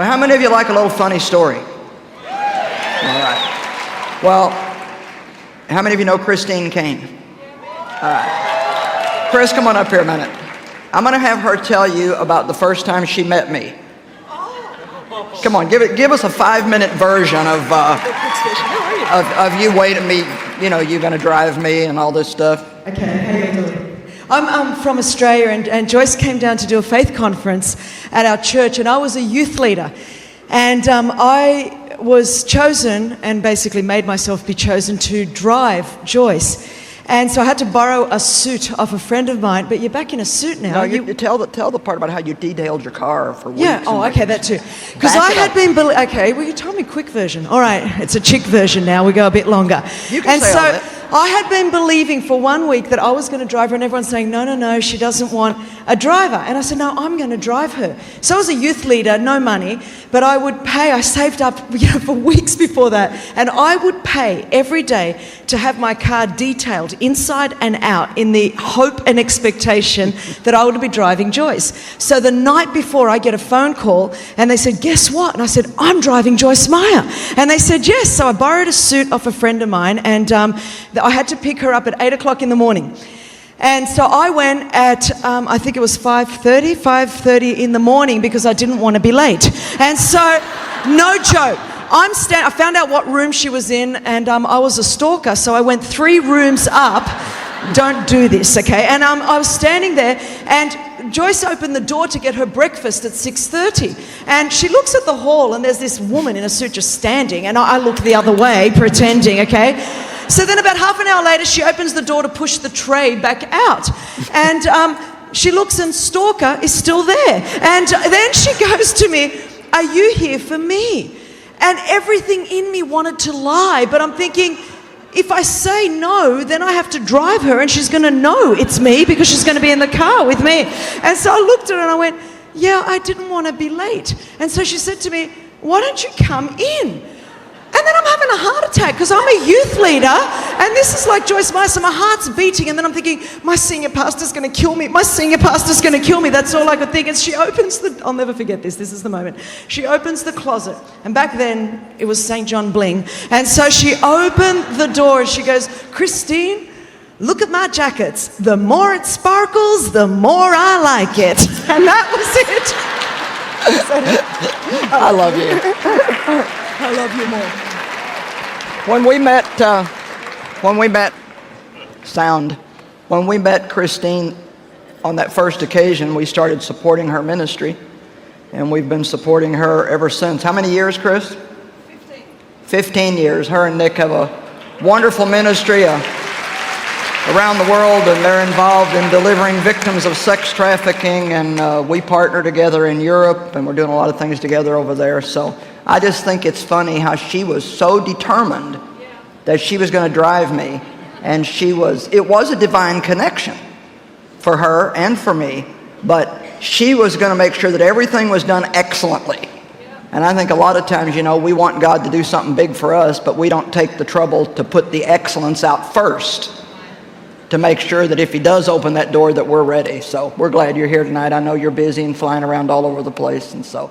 But how many of you like a little funny story? All right. Well, how many of you know Christine Caine? All right. Chris, come on up here a minute. I'm going to have her tell you about the first time she met me. Come on, give us a 5-minute version of you waiting me. You know, you're going to drive me and all this stuff. Okay, how you doing? I'm from Australia, and Joyce came down to do a faith conference at our church, and I was a youth leader. And I was chosen, and basically made myself be chosen, to drive Joyce. And so I had to borrow a suit off a friend of mine. But you're back in a suit now. No, you tell the part about how you detailed your car for weeks. Yeah, oh, okay, that too. Because I had been, okay, well, you told me quick version. All right, it's a chick version now. We go a bit longer. You can say all that. I had been believing for 1 week that I was going to drive her, and everyone's saying, no, she doesn't want a driver. And I said, no, I'm going to drive her. So I was a youth leader, no money, but I would pay. I saved up for weeks before that, and I would pay every day to have my car detailed inside and out in the hope and expectation that I would be driving Joyce. So the night before, I get a phone call, and they said, guess what? And I said, I'm driving Joyce Meyer. And they said, yes. So I borrowed a suit off a friend of mine, and I had to pick her up at 8 o'clock in the morning. And so I went at, I think it was 5:30 in the morning, because I didn't want to be late. And so, no joke, I found out what room she was in, and I was a stalker, so I went 3 rooms up. Don't do this, okay? And I was standing there, and Joyce opened the door to get her breakfast at 6:30. And she looks at the hall, and there's this woman in a suit just standing, and I look the other way, pretending, okay? So then about half an hour later, she opens the door to push the tray back out. And she looks, and Stalker is still there. And then she goes to me, are you here for me? And everything in me wanted to lie, but I'm thinking, if I say no, then I have to drive her, and she's going to know it's me because she's going to be in the car with me. And so I looked at her and I went, yeah, I didn't want to be late. And so she said to me, why don't you come in? And then I'm having a heart attack because I'm a youth leader, and this is like Joyce Meyer, so my heart's beating, and then I'm thinking, my senior pastor's going to kill me. My senior pastor's going to kill me. That's all I could think. And she opens I'll never forget this. This is the moment. She opens the closet, and back then it was St. John Bling. And so she opened the door and she goes, Christine, look at my jackets. The more it sparkles, the more I like it. And that was it. I love you. I love you more. When we met Christine on that first occasion, we started supporting her ministry, and we've been supporting her ever since. How many years, Chris? 15. 15 years. Her and Nick have a wonderful ministry around the world, and they're involved in delivering victims of sex trafficking, and we partner together in Europe, and we're doing a lot of things together over there. So I just think it's funny how she was so determined that she was going to drive me, and it was a divine connection for her and for me, but she was going to make sure that everything was done excellently. And I think a lot of times, we want God to do something big for us, but we don't take the trouble to put the excellence out first to make sure that if he does open that door that we're ready. So we're glad you're here tonight. I know you're busy and flying around all over the place, and so